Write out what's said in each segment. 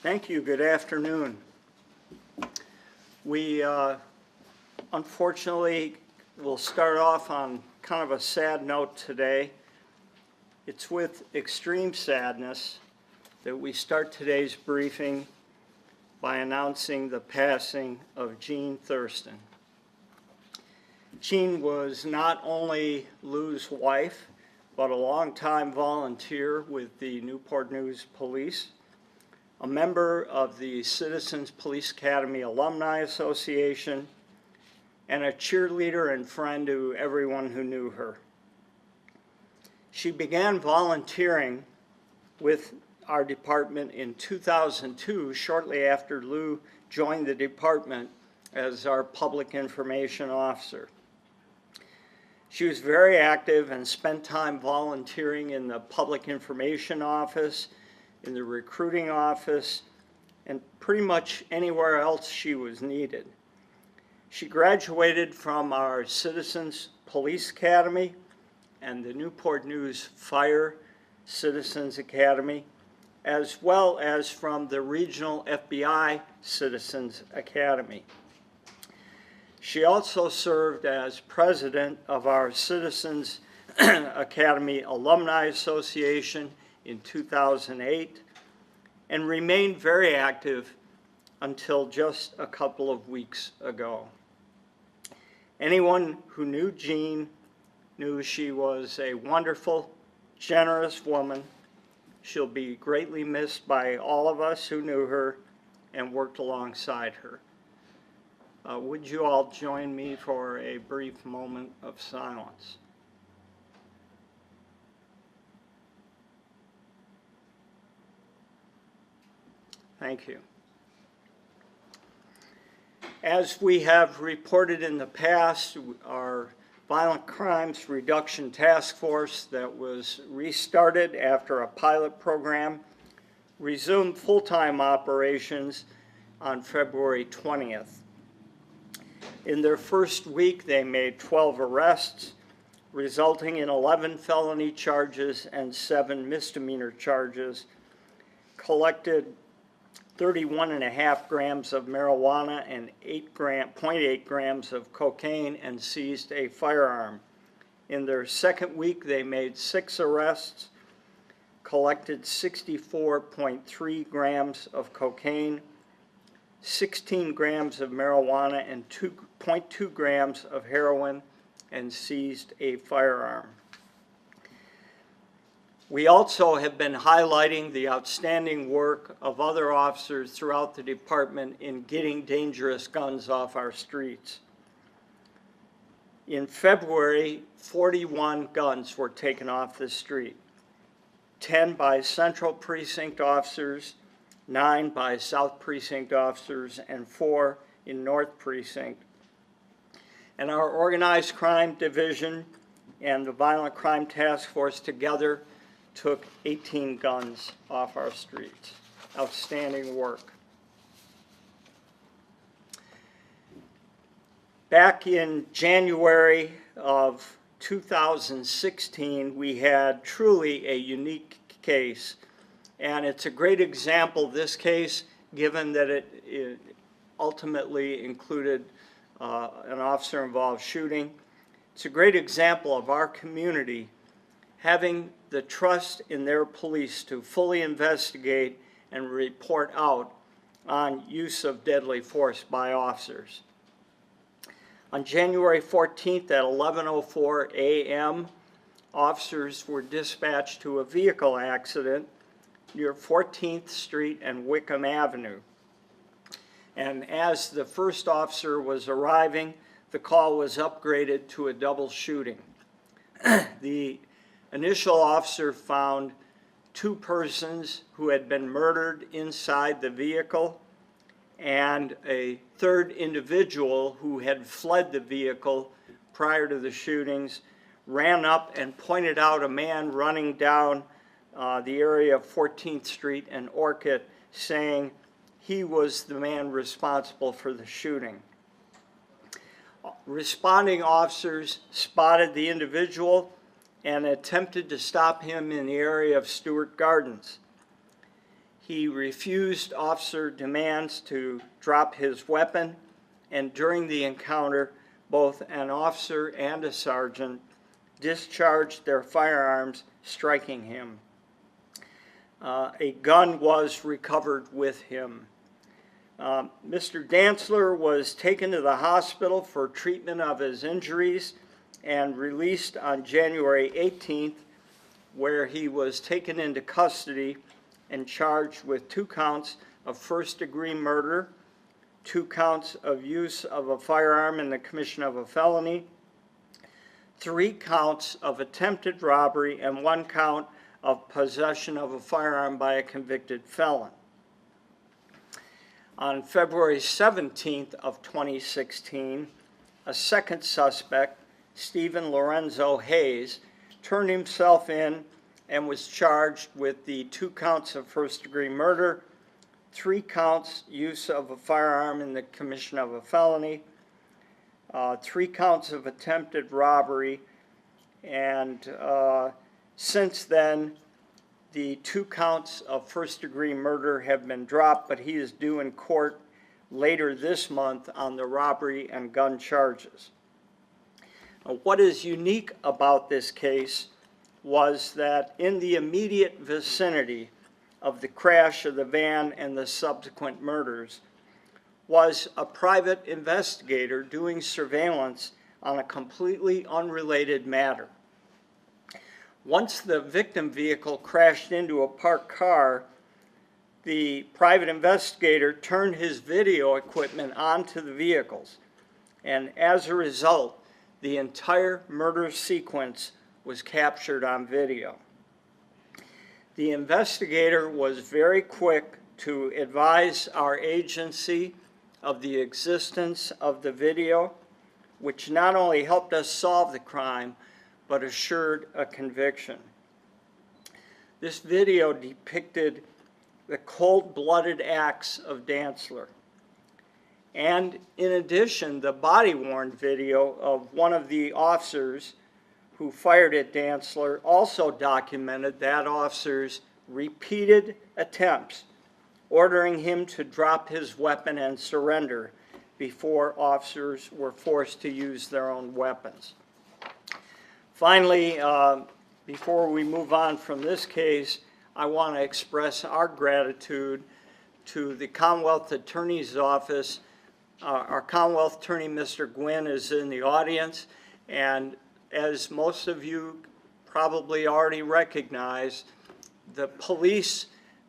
Thank you. Good afternoon. We unfortunately will start off on kind of a sad note today. It's with extreme sadness that we start today's briefing by announcing the passing of Gene Thurston. Gene was not only Lou's wife, but a longtime volunteer with the Newport News Police, a member of the Citizens Police Academy Alumni Association, and a cheerleader and friend to everyone who knew her. She began volunteering with our department in 2002, shortly after Lou joined the department as our public information officer. She was very active and spent time volunteering in the public information office, in the recruiting office, and pretty much anywhere else she was needed. She graduated from our Citizens Police Academy and the Newport News Fire Citizens Academy, as well as from the regional FBI Citizens Academy. She also served as president of our Citizens Academy Alumni Association in 2008 and remained very active until just a couple of weeks ago. Anyone who knew Jean knew she was a wonderful, generous woman. She'll be greatly missed by all of us who knew her and worked alongside her. Would you all join me for a brief moment of silence? Thank you. As we have reported in the past, our Violent Crimes Reduction Task Force that was restarted after a pilot program resumed full-time operations on February 20th. In their first week, they made 12 arrests, resulting in 11 felony charges and 7 misdemeanor charges, collected 31.5 grams of marijuana and 0.8 grams of cocaine, and seized a firearm. In their second week, they made 6 arrests, collected 64.3 grams of cocaine, 16 grams of marijuana, and 2.2 grams of heroin, and seized a firearm. We also have been highlighting the outstanding work of other officers throughout the department in getting dangerous guns off our streets. In February, 41 guns were taken off the street, 10 by Central Precinct officers, 9 by South Precinct officers, and 4 in North Precinct. And our Organized Crime Division and the Violent Crime Task Force together took 18 guns off our streets. Outstanding work. Back in January of 2016, we had truly a unique case. And it's a great example, this case, given that it ultimately included an officer-involved shooting. It's a great example of our community having the trust in their police to fully investigate and report out on use of deadly force by officers. On January 14th at 11:04 a.m., officers were dispatched to a vehicle accident near 14th Street and Wickham Avenue. And as the first officer was arriving, the call was upgraded to a double shooting. The initial officer found 2 persons who had been murdered inside the vehicle, and a third individual who had fled the vehicle prior to the shootings ran up and pointed out a man running down the area of 14th Street and Orchid, saying he was the man responsible for the shooting. Responding officers spotted the individual and attempted to stop him in the area of Stewart Gardens. He refused officer demands to drop his weapon, and during the encounter, both an officer and a sergeant discharged their firearms, striking him. A gun was recovered with him. Mr. Dantzler was taken to the hospital for treatment of his injuries and released on January 18th, where he was taken into custody and charged with 2 counts of first-degree murder, 2 counts of use of a firearm in the commission of a felony, 3 counts of attempted robbery, and 1 count of possession of a firearm by a convicted felon. On February 17th of 2016, a second suspect, Stephen Lorenzo Hayes, turned himself in and was charged with the 2 counts of first-degree murder, 3 counts use of a firearm in the commission of a felony, 3 counts of attempted robbery, and since then, the 2 counts of first-degree murder have been dropped, but he is due in court later this month on the robbery and gun charges. What is unique about this case was that in the immediate vicinity of the crash of the van and the subsequent murders was a private investigator doing surveillance on a completely unrelated matter. Once the victim vehicle crashed into a parked car, the private investigator turned his video equipment onto the vehicles, and as a result, the entire murder sequence was captured on video. The investigator was very quick to advise our agency of the existence of the video, which not only helped us solve the crime, but assured a conviction. This video depicted the cold-blooded acts of Dantzler. And in addition, the body-worn video of one of the officers who fired at Dantzler also documented that officer's repeated attempts, ordering him to drop his weapon and surrender before officers were forced to use their own weapons. Finally, before we move on from this case, I want to express our gratitude to the Commonwealth Attorney's Office. Our Commonwealth Attorney, Mr. Gwynn, is in the audience, and as most of you probably already recognize, the police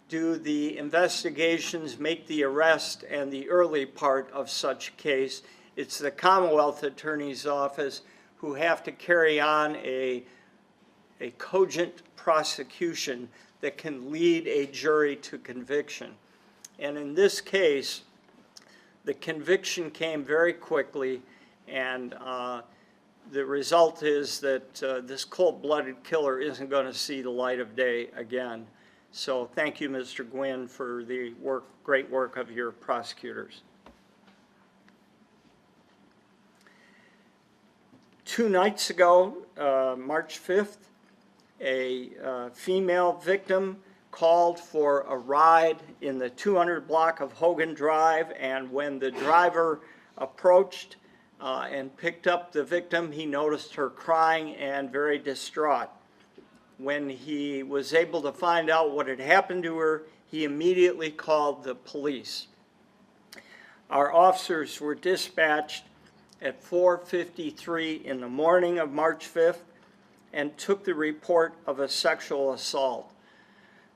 do the investigations, make the arrest, and the early part of such a case. It's the Commonwealth Attorney's Office who have to carry on a cogent prosecution that can lead a jury to conviction. And in this case, the conviction came very quickly, and the result is that this cold-blooded killer isn't going to see the light of day again. So thank you, Mr. Gwynn, for the great work of your prosecutors. 2 nights ago, March 5th, a female victim called for a ride in the 200 block of Hogan Drive, and when the driver approached and picked up the victim, he noticed her crying and very distraught. When he was able to find out what had happened to her, he immediately called the police. Our officers were dispatched at 4:53 in the morning of March 5th and took the report of a sexual assault.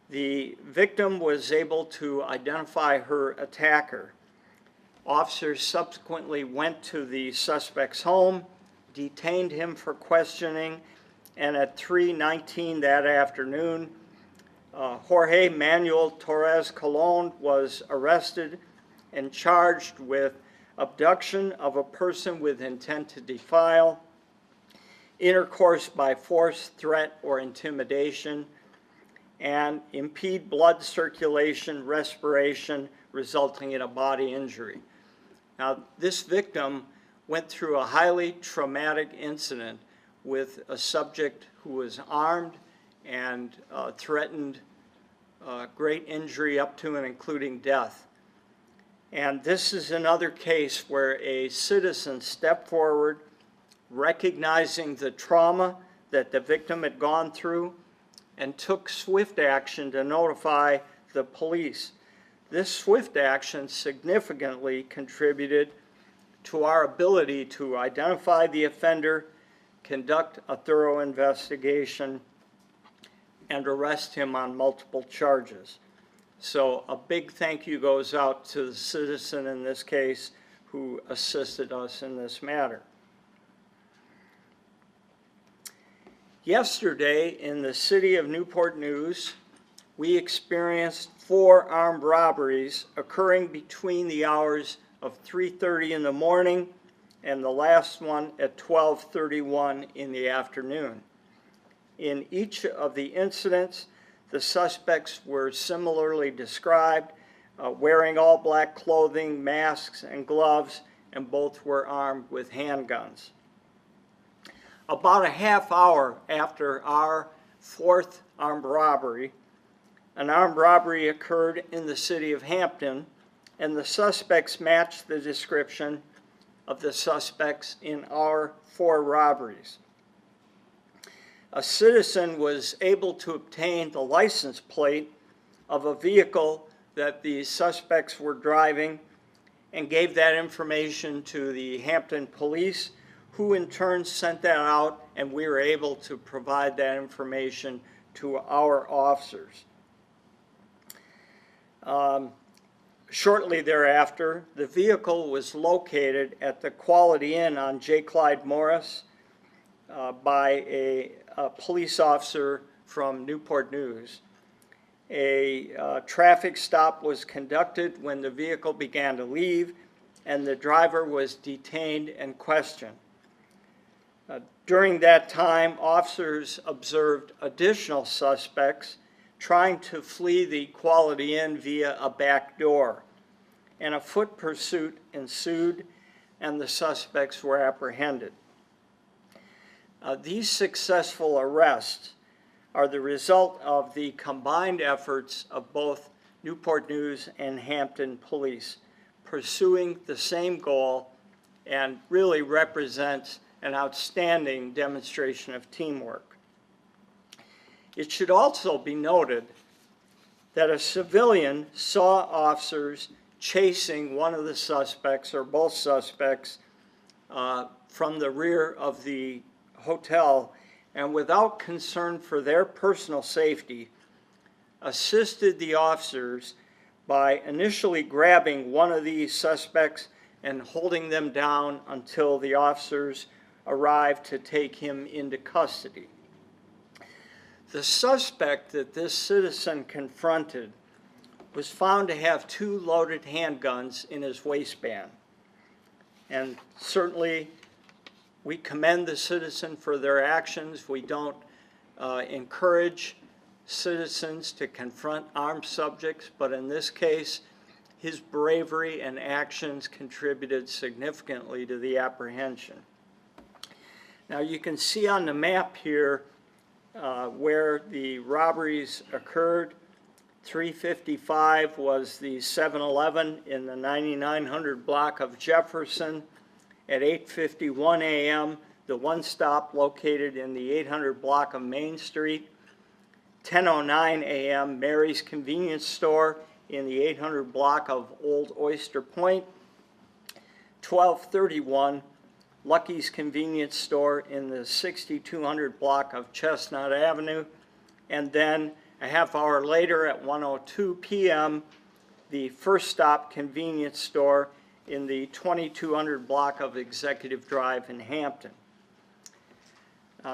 The victim was able to identify her attacker. Officers subsequently went to the suspect's home, detained him for questioning, and at 3:19 that afternoon, Jorge Manuel Torres Colon was arrested and charged with abduction of a person with intent to defile, intercourse by force, threat, or intimidation, and impede blood circulation, respiration, resulting in a body injury. Now, this victim went through a highly traumatic incident with a subject who was armed and threatened great injury up to and including death. And this is another case where a citizen stepped forward, recognizing the trauma that the victim had gone through, and took swift action to notify the police. This swift action significantly contributed to our ability to identify the offender, conduct a thorough investigation, and arrest him on multiple charges. So a big thank you goes out to the citizen in this case who assisted us in this matter. Yesterday in the city of Newport News, we experienced 4 armed robberies occurring between the hours of 3:30 in the morning and the last one at 12:31 in the afternoon. In each of the incidents, the suspects were similarly described, wearing all black clothing, masks, and gloves, and both were armed with handguns. About a half hour after our 4th armed robbery, an armed robbery occurred in the city of Hampton, and the suspects matched the description of the suspects in our 4 robberies. A citizen was able to obtain the license plate of a vehicle that the suspects were driving and gave that information to the Hampton police, who in turn sent that out, and we were able to provide that information to our officers. Shortly thereafter, the vehicle was located at the Quality Inn on J. Clyde Morris by a police officer from Newport News. A traffic stop was conducted when the vehicle began to leave, and the driver was detained and questioned. During that time, officers observed additional suspects trying to flee the Quality Inn via a back door, and a foot pursuit ensued, and the suspects were apprehended. These successful arrests are the result of the combined efforts of both Newport News and Hampton Police, pursuing the same goal, and really represents an outstanding demonstration of teamwork. It should also be noted that a civilian saw officers chasing one of the suspects, or both suspects, from the rear of the hotel, and without concern for their personal safety, assisted the officers by initially grabbing one of these suspects and holding them down until the officers arrived to take him into custody. The suspect that this citizen confronted was found to have 2 loaded handguns in his waistband. And certainly we commend the citizen for their actions. We don't encourage citizens to confront armed subjects, but in this case, his bravery and actions contributed significantly to the apprehension. Now you can see on the map here where the robberies occurred. 355 was the 7-Eleven in the 9900 block of Jefferson. At 8:51 a.m., the One Stop located in the 800 block of Main Street. 10:09 a.m., Mary's Convenience Store in the 800 block of Old Oyster Point. 12:31, Lucky's Convenience Store in the 6200 block of Chestnut Avenue. And then a half hour later at 1:02 p.m., the First Stop Convenience Store in the 2200 block of Executive Drive in Hampton.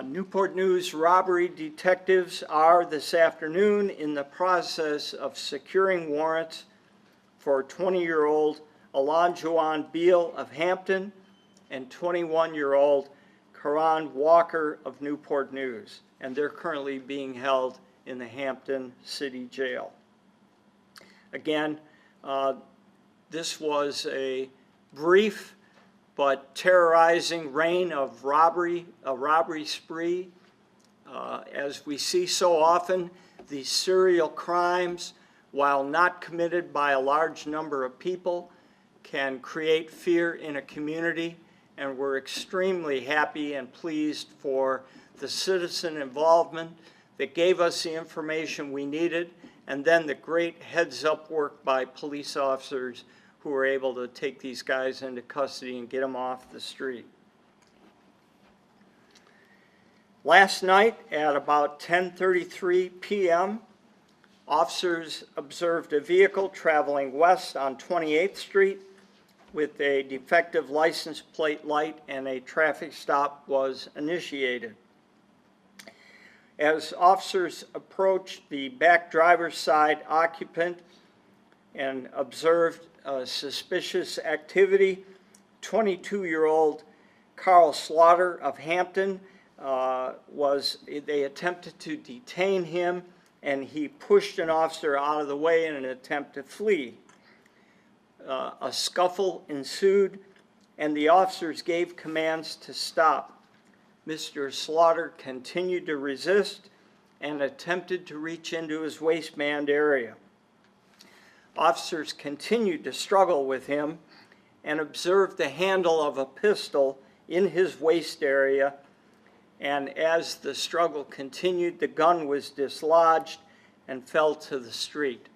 Newport News robbery detectives are this afternoon in the process of securing warrants for 20-year-old Alon Juan Beal of Hampton and 21-year-old Karan Walker of Newport News, and they're currently being held in the Hampton City Jail. Again, this was a brief but terrorizing reign of robbery, a robbery spree. As we see so often, these serial crimes, while not committed by a large number of people, can create fear in a community, and we're extremely happy and pleased for the citizen involvement that gave us the information we needed, and then the great heads-up work by police officers who were able to take these guys into custody and get them off the street. Last night at about 10:33 p.m., officers observed a vehicle traveling west on 28th Street with a defective license plate light, and a traffic stop was initiated. As officers approached the back driver's side occupant and observed suspicious activity, 22-year-old Carl Slaughter of Hampton they attempted to detain him, and he pushed an officer out of the way in an attempt to flee. A scuffle ensued, and the officers gave commands to stop. Mr. Slaughter continued to resist and attempted to reach into his waistband area. Officers continued to struggle with him and observed the handle of a pistol in his waist area, and as the struggle continued, the gun was dislodged and fell to the street,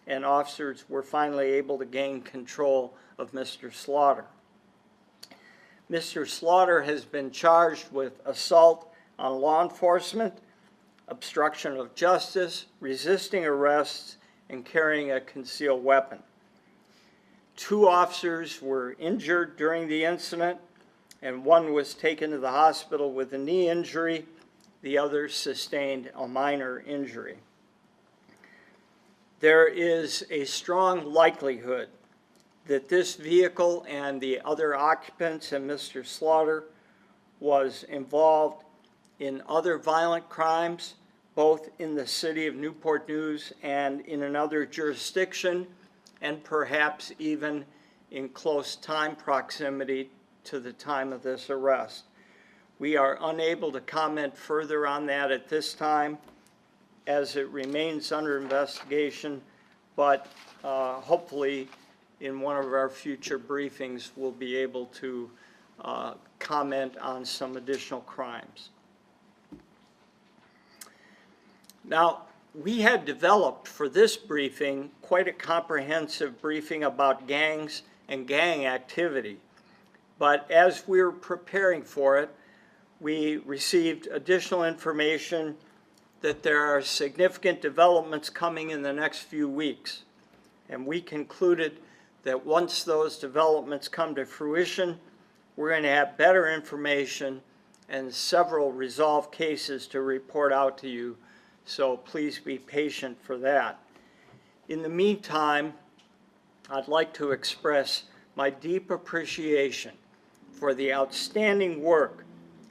and officers were finally able to gain control of Mr. Slaughter. Mr. Slaughter has been charged with assault on law enforcement, obstruction of justice, resisting arrests, and carrying a concealed weapon. 2 officers were injured during the incident, and one was taken to the hospital with a knee injury. The other sustained a minor injury. There is a strong likelihood that this vehicle and the other occupants and Mr. Slaughter was involved in other violent crimes, both in the city of Newport News and in another jurisdiction, and perhaps even in close time proximity to the time of this arrest. We are unable to comment further on that at this time, as it remains under investigation, but hopefully in one of our future briefings we'll be able to comment on some additional crimes. Now, we had developed for this briefing quite a comprehensive briefing about gangs and gang activity. But as we were preparing for it, we received additional information that there are significant developments coming in the next few weeks. And we concluded that once those developments come to fruition, we're going to have better information and several resolved cases to report out to you. So please be patient for that. In the meantime, I'd like to express my deep appreciation for the outstanding work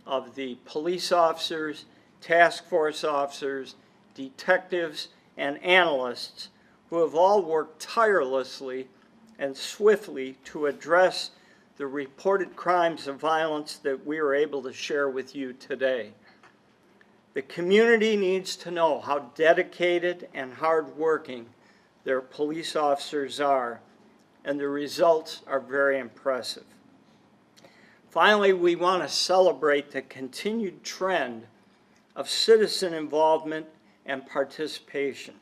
of the police officers, task force officers, detectives, and analysts who have all worked tirelessly and swiftly to address the reported crimes of violence that we are able to share with you today. The community needs to know how dedicated and hardworking their police officers are, and the results are very impressive. Finally, we want to celebrate the continued trend of citizen involvement and participation.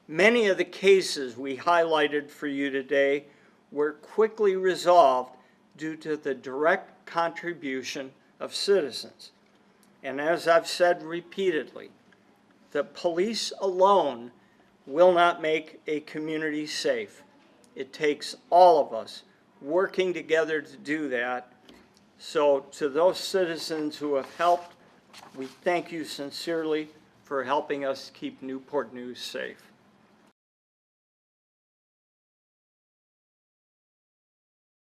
Many of the cases we highlighted for you today were quickly resolved due to the direct contribution of citizens. And as I've said repeatedly, the police alone will not make a community safe. It takes all of us working together to do that. So to those citizens who have helped, we thank you sincerely for helping us keep Newport News safe.